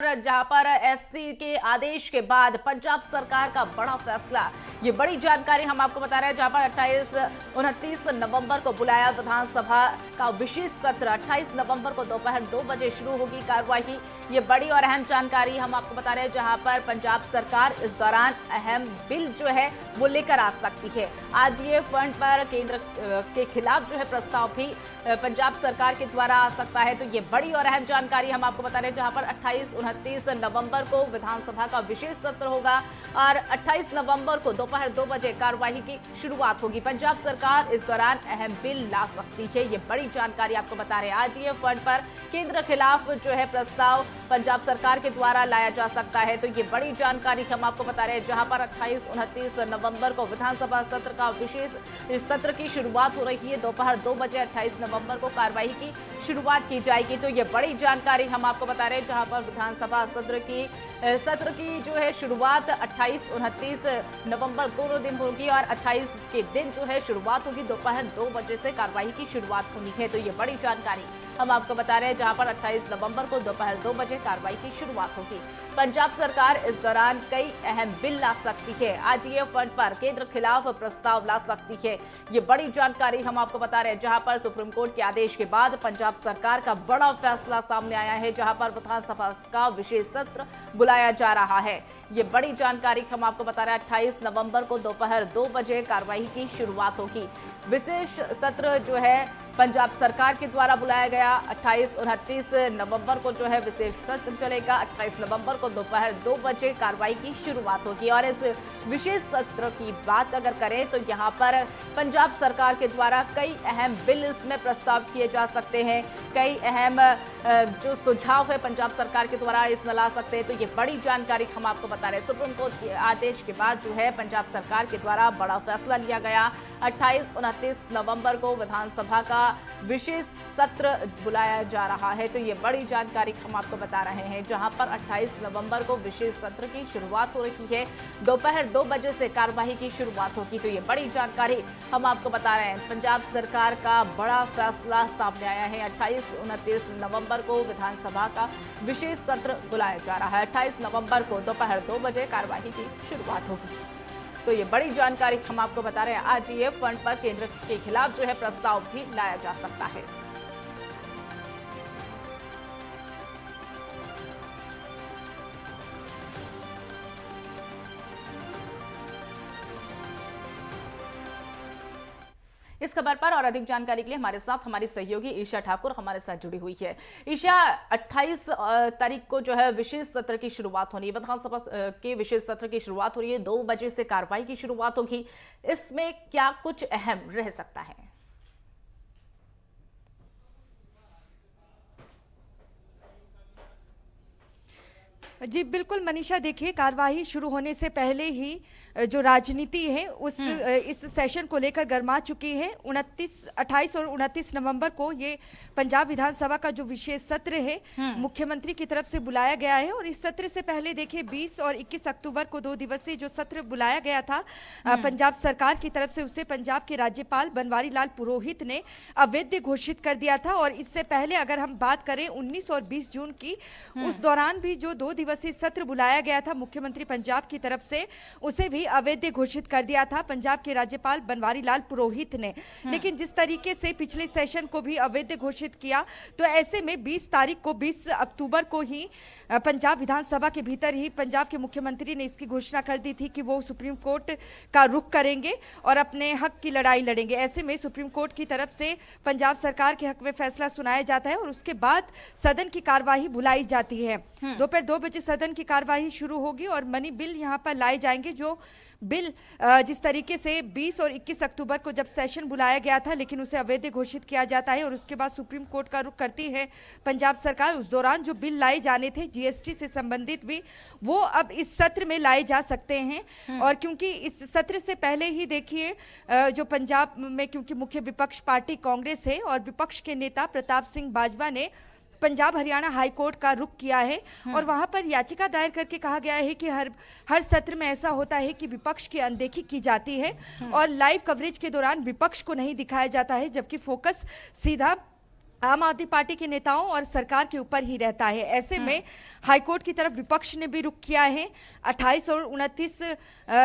जहां पर एससी के आदेश के बाद पंजाब सरकार का बड़ा फैसला, ये बड़ी जानकारी हम आपको बता रहे हैं। जहां पर 29 नवंबर को बुलाया विधानसभा का विशेष सत्र। 28 नवंबर को दोपहर 2 बजे शुरू होगी कार्यवाही। ये बड़ी और अहम जानकारी हम आपको बता रहे हैं, जहां पर पंजाब सरकार इस दौरान अहम बिल जो है वो लेकर आ सकती है। आज ये फंड पर केंद्र के खिलाफ जो है प्रस्ताव भी पंजाब सरकार के द्वारा आ सकता है। तो ये बड़ी और अहम जानकारी हम आपको बता रहे हैं, जहां पर 28-29 नवंबर को विधानसभा का विशेष सत्र होगा और 28 नवंबर को दोपहर 2 बजे कार्यवाही की शुरुआत होगी। पंजाब सरकार इस दौरान अहम बिल ला सकती है, ये बड़ी जानकारी आपको बता रहे हैं। आज ये फंड पर केंद्र खिलाफ जो है प्रस्ताव पंजाब सरकार के द्वारा लाया जा सकता है। तो ये बड़ी जानकारी हम आपको बता रहे हैं, जहां पर 28-29 नवंबर को विधानसभा सत्र का विशेष सत्र की शुरुआत हो रही है। दोपहर 2 बजे 28 नवंबर को कार्यवाही की शुरुआत की जाएगी। तो ये बड़ी जानकारी हम आपको बता रहे हैं, जहां पर विधानसभा सत्र की जो है शुरुआत 28-29 नवंबर दोनों दिन होगी और 28 के दिन जो है शुरुआत होगी दोपहर 2 बजे से कार्यवाही की शुरुआत होनी है। तो ये बड़ी जानकारी हम आपको बता रहे हैं, जहां पर 28 नवंबर को दोपहर 2 बजे कार्रवाई की शुरुआत होगी। पंजाब सरकार इस दौरान कई अहम बिल ला सकती है। आज ये फंड पर केंद्र खिलाफ प्रस्ताव ला सकती है, ये बड़ी जानकारी हम आपको बता रहे हैं। जहां पर सुप्रीम कोर्ट के आदेश के बाद पंजाब सरकार का बड़ा फैसला सामने आया है, जहां पर विधानसभा का विशेष सत्र बुलाया जा रहा है। ये बड़ी जानकारी हम आपको बता रहे हैं। 28 नवंबर को दोपहर 2 बजे कार्रवाई की शुरुआत होगी। विशेष सत्र जो है पंजाब सरकार के द्वारा बुलाया गया। 28-29 नवंबर को जो है विशेष सत्र चलेगा। 28 नवंबर को दोपहर 2 बजे कार्रवाई की शुरुआत होगी। और इस विशेष सत्र की बात अगर करें तो यहाँ पर पंजाब सरकार के द्वारा कई अहम बिल इसमें प्रस्ताव किए जा सकते हैं। कई अहम जो सुझाव है पंजाब सरकार के द्वारा इसमें ला सकते हैं। तो ये बड़ी जानकारी हम आपको बता रहे हैं। सुप्रीम कोर्ट के आदेश के बाद जो है पंजाब सरकार के द्वारा बड़ा फैसला लिया गया। 28-29 नवंबर को विधानसभा का विशेष सत्र बुलाया जा रहा है। तो ये बड़ी जानकारी हम आपको बता रहे हैं, जहां पर 28 नवंबर को विशेष सत्र की शुरुआत हो रही है। दोपहर 2 बजे से कार्यवाही की शुरुआत होगी। तो ये बड़ी जानकारी हम आपको बता रहे हैं। पंजाब सरकार का बड़ा फैसला सामने आया है। 28-29 नवंबर को विधानसभा का विशेष सत्र बुलाया जा रहा है। 28 नवंबर को दोपहर 2 बजे कार्यवाही की शुरुआत होगी। तो ये बड़ी जानकारी हम आपको बता रहे हैं। आज ये फंड पर केंद्र के खिलाफ जो है प्रस्ताव भी लाया जा सकता है। इस खबर पर और अधिक जानकारी के लिए हमारे साथ हमारी सहयोगी ईशा ठाकुर हमारे साथ जुड़ी हुई है। ईशा, 28 तारीख को जो है विशेष सत्र की शुरुआत होनी है। विधानसभा के विशेष सत्र की शुरुआत हो रही है। 2 बजे से कार्रवाई की शुरुआत होगी। इसमें क्या कुछ अहम रह सकता है? जी बिल्कुल मनीषा, देखिए कार्यवाही शुरू होने से पहले ही जो राजनीति है उस इस सेशन को लेकर गर्मा चुकी है। 28 और 29 नवंबर को ये पंजाब विधानसभा का जो विशेष सत्र है मुख्यमंत्री की तरफ से बुलाया गया है। और इस सत्र से पहले देखिए 20 और 21 अक्टूबर को 2 दिवसीय जो सत्र बुलाया गया था पंजाब सरकार की तरफ से, उसे पंजाब के राज्यपाल बनवारी लाल पुरोहित ने अवैध घोषित कर दिया था। और इससे पहले अगर हम बात करें 19 और 20 जून की, उस दौरान भी जो 2 दिवसीय सत्र बुलाया गया था मुख्यमंत्री पंजाब की तरफ से, उसे भी अवैध घोषित कर दिया था पंजाब के राज्यपाल बनवारी लाल पुरोहित ने। लेकिन जिस तरीके से पिछले सेशन को भी अवैध घोषित किया, तो ऐसे में 20 अक्टूबर को ही पंजाब विधानसभा के भीतर ही पंजाब के मुख्यमंत्री ने इसकी घोषणा कर दी थी कि वो सुप्रीम कोर्ट का रुख करेंगे और अपने हक की लड़ाई लड़ेंगे। ऐसे में सुप्रीम कोर्ट की तरफ से पंजाब सरकार के हक में फैसला सुनाया जाता है और उसके बाद सदन की कार्यवाही बुलाई जाती है। दोपहर 2 बजे सदन की कार्यवाही शुरू होगी और मनी बिल यहाँ पर लाए जाएंगे। जो बिल जिस तरीके से 20 और 21 अक्टूबर को जब सेशन बुलाया गया था, लेकिन उसे अवैध घोषित किया जाता है और उसके बाद सुप्रीम कोर्ट का रुख करती है पंजाब सरकार। उस दौरान जो बिल लाए जाने थे जीएसटी से संबंधित भी, वो अब इस सत्र में लाए जा सकते हैं। और क्योंकि इस सत्र से पहले ही देखिए जो पंजाब में क्योंकि मुख्य विपक्ष पार्टी कांग्रेस है और विपक्ष के नेता प्रताप सिंह बाजवा ने पंजाब हरियाणा हाई कोर्ट का रुख किया है और वहां पर याचिका दायर करके कहा गया है कि हर सत्र में ऐसा होता है कि विपक्ष की अनदेखी की जाती है और लाइव कवरेज के दौरान विपक्ष को नहीं दिखाया जाता है, जबकि फोकस सीधा आम आदमी पार्टी के नेताओं और सरकार के ऊपर ही रहता है। ऐसे में हाईकोर्ट की तरफ विपक्ष ने भी रुख किया है। 28 और 29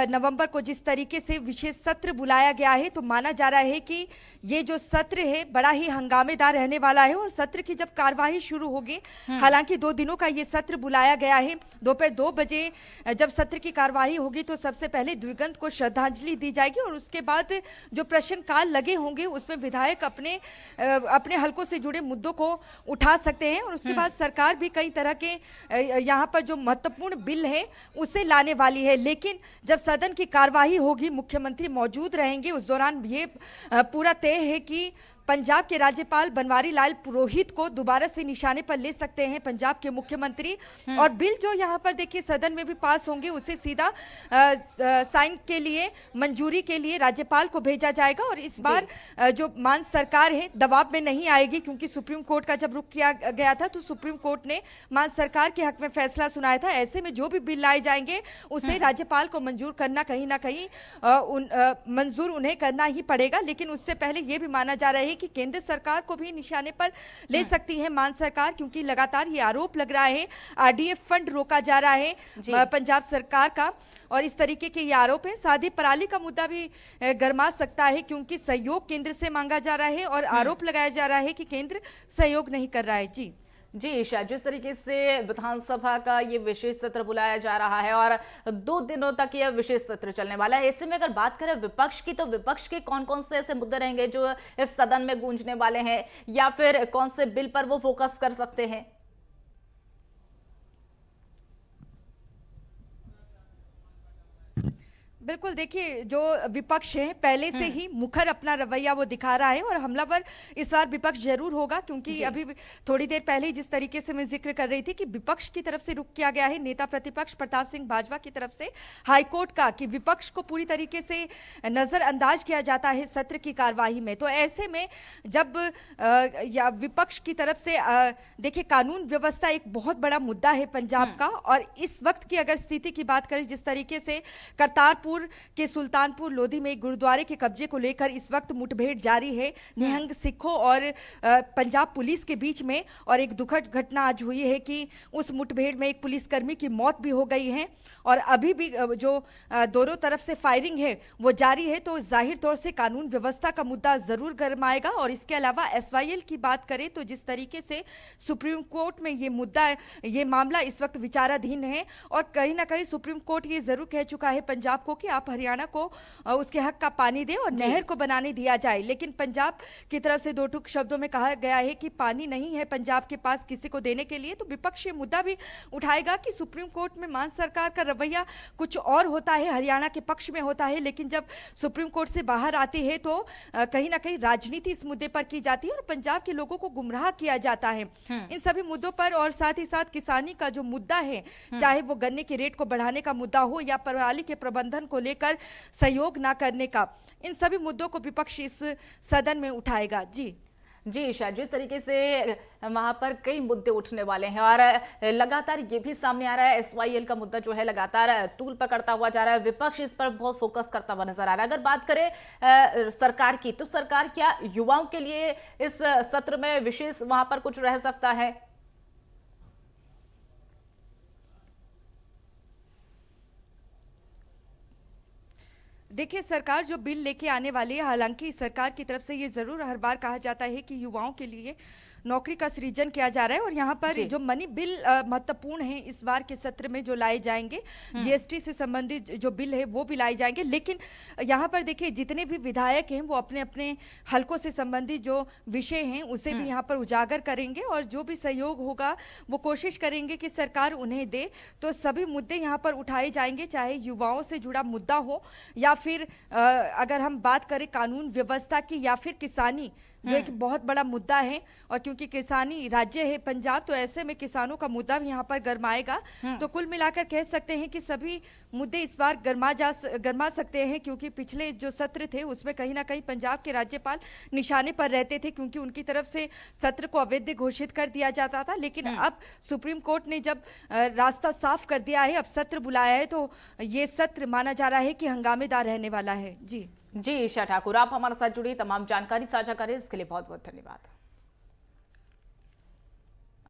नवंबर को जिस तरीके से विशेष सत्र बुलाया गया है, तो माना जा रहा है कि ये जो सत्र है बड़ा ही हंगामेदार रहने वाला है। और सत्र की जब कार्यवाही शुरू होगी, हालांकि 2 दिनों का ये सत्र बुलाया गया है, दोपहर 2 बजे जब सत्र की कार्यवाही होगी तो सबसे पहले दिवंगत को श्रद्धांजलि दी जाएगी और उसके बाद जो प्रश्नकाल लगे होंगे उसमें विधायक अपने हलकों से जुड़े मुद्दों को उठा सकते हैं। और उसके बाद सरकार भी कई तरह के यहाँ पर जो महत्वपूर्ण बिल है उसे लाने वाली है। लेकिन जब सदन की कार्यवाही होगी, मुख्यमंत्री मौजूद रहेंगे, उस दौरान ये पूरा तय है कि पंजाब के राज्यपाल बनवारी लाल पुरोहित को दोबारा से निशाने पर ले सकते हैं पंजाब के मुख्यमंत्री। और बिल जो यहाँ पर देखिए सदन में भी पास होंगे उसे सीधा साइन के लिए, मंजूरी के लिए राज्यपाल को भेजा जाएगा। और इस बार जो मान सरकार है दबाव में नहीं आएगी, क्योंकि सुप्रीम कोर्ट का जब रुख किया गया था तो सुप्रीम कोर्ट ने मान सरकार के हक में फैसला सुनाया था। ऐसे में जो भी बिल लाए जाएंगे उसे राज्यपाल को मंजूर करना कहीं ना कहीं मंजूर उन्हें करना ही पड़ेगा। लेकिन उससे पहले यह भी माना जा रहा है कि केंद्र सरकार को भी निशाने पर ले सकती है मान सरकार, क्योंकि लगातार ये आरोप लग रहा है आरडीएफ फंड रोका जा रहा है पंजाब सरकार का। और इस तरीके के ये आरोप है। साथ ही पराली का मुद्दा भी गरमा सकता है, क्योंकि सहयोग केंद्र से मांगा जा रहा है और आरोप लगाया जा रहा है कि केंद्र सहयोग नहीं कर रहा है। जी ईशा, जिस तरीके से विधानसभा का ये विशेष सत्र बुलाया जा रहा है और 2 दिनों तक यह विशेष सत्र चलने वाला है, ऐसे में अगर बात करें विपक्ष की, तो विपक्ष के कौन कौन से ऐसे मुद्दे रहेंगे जो इस सदन में गूंजने वाले हैं, या फिर कौन से बिल पर वो फोकस कर सकते हैं? बिल्कुल, देखिए जो विपक्ष है पहले से ही मुखर अपना रवैया वो दिखा रहा है और हमलावर इस बार विपक्ष जरूर होगा, क्योंकि अभी थोड़ी देर पहले जिस तरीके से मैं जिक्र कर रही थी कि विपक्ष की तरफ से रुख किया गया है नेता प्रतिपक्ष प्रताप सिंह बाजवा की तरफ से हाईकोर्ट का, कि विपक्ष को पूरी तरीके से नजरअंदाज किया जाता है सत्र की कार्यवाही में। तो ऐसे में जब या विपक्ष की तरफ से देखिए कानून व्यवस्था एक बहुत बड़ा मुद्दा है पंजाब का। और इस वक्त की अगर स्थिति की बात करें, जिस तरीके से करतारपुर के सुल्तानपुर लोधी में गुरुद्वारे के कब्जे को लेकर इस वक्त मुठभेड़ जारी है निहंग सिखों और पंजाब पुलिस के बीच में, और एक दुखद घटना आज हुई है कि उस मुठभेड़ में एक पुलिसकर्मी की मौत भी हो गई है और अभी भी जो दोनों तरफ से फायरिंग है वो जारी है। तो जाहिर तौर से कानून व्यवस्था का मुद्दा जरूर गरमाएगा। और इसके अलावा एसवाईएल की बात करें तो जिस तरीके से सुप्रीम कोर्ट में ये मामला इस वक्त विचाराधीन है और कहीं ना कहीं सुप्रीम कोर्ट ये जरूर कह चुका है पंजाब को कि आप हरियाणा को उसके हक का पानी दें और नहर को बनाने दिया जाए। लेकिन पंजाब की तरफ से 2 टूक शब्दों में कहा गया है कि पानी नहीं है पंजाब के पास किसी को देने के लिए। तो विपक्ष ये मुद्दा भी उठाएगा कि सुप्रीम कोर्ट में मान सरकार का रवैया कुछ और होता है, हरियाणा के पक्ष में होता है, लेकिन जब सुप्रीम कोर्ट से बाहर आती है तो कहीं ना कहीं राजनीति इस मुद्दे पर की जाती है और पंजाब के लोगों को गुमराह किया जाता है इन सभी मुद्दों पर। और साथ ही साथ किसानी का जो मुद्दा है, चाहे वो गन्ने के रेट को बढ़ाने का मुद्दा हो या पराली के प्रबंधन को लेकर सहयोग ना करने का, इन सभी मुद्दों को विपक्ष इस सदन में उठाएगा। जी ईशा, जिस तरीके से वहां पर कई मुद्दे उठने वाले हैं और लगातार ये भी सामने आ रहा है एसवाईएल का मुद्दा जो है लगातार तूल पकड़ता हुआ जा रहा है, विपक्ष इस पर बहुत फोकस करता हुआ नजर आ रहा है। अगर बात करें सरकार की, तो सरकार क्या युवाओं के लिए इस सत्र में विशेष वहां पर कुछ रह सकता है? देखिए सरकार जो बिल लेके आने वाली है, हालांकि सरकार की तरफ से ये जरूर हर बार कहा जाता है कि युवाओं के लिए नौकरी का सृजन किया जा रहा है और यहाँ पर जो मनी बिल महत्वपूर्ण है इस बार के सत्र में जो लाए जाएंगे, जीएसटी से संबंधित जो बिल है वो भी लाए जाएंगे। लेकिन यहाँ पर देखिए जितने भी विधायक हैं वो अपने अपने हलकों से संबंधित जो विषय हैं उसे भी यहाँ पर उजागर करेंगे और जो भी सहयोग होगा वो कोशिश करेंगे कि सरकार उन्हें दे। तो सभी मुद्दे यहाँ पर उठाए जाएंगे, चाहे युवाओं से जुड़ा मुद्दा हो या फिर अगर हम बात करें कानून व्यवस्था की या फिर किसानी, जो एक बहुत बड़ा मुद्दा है। और क्योंकि किसानी राज्य है पंजाब, तो ऐसे में किसानों का मुद्दा भी यहाँ पर गरमाएगा। तो कुल मिलाकर कह सकते हैं कि सभी मुद्दे इस बार गरमा सकते हैं, क्योंकि पिछले जो सत्र थे उसमें कहीं ना कहीं पंजाब के राज्यपाल निशाने पर रहते थे, क्योंकि उनकी तरफ से सत्र को अवैध घोषित कर दिया जाता था। लेकिन अब सुप्रीम कोर्ट ने जब रास्ता साफ कर दिया है, अब सत्र बुलाया है, तो ये सत्र माना जा रहा है कि हंगामेदार रहने वाला है। जी ईशा ठाकुर, आप हमारे साथ जुड़ी तमाम जानकारी साझा करें इसके लिए बहुत बहुत धन्यवाद।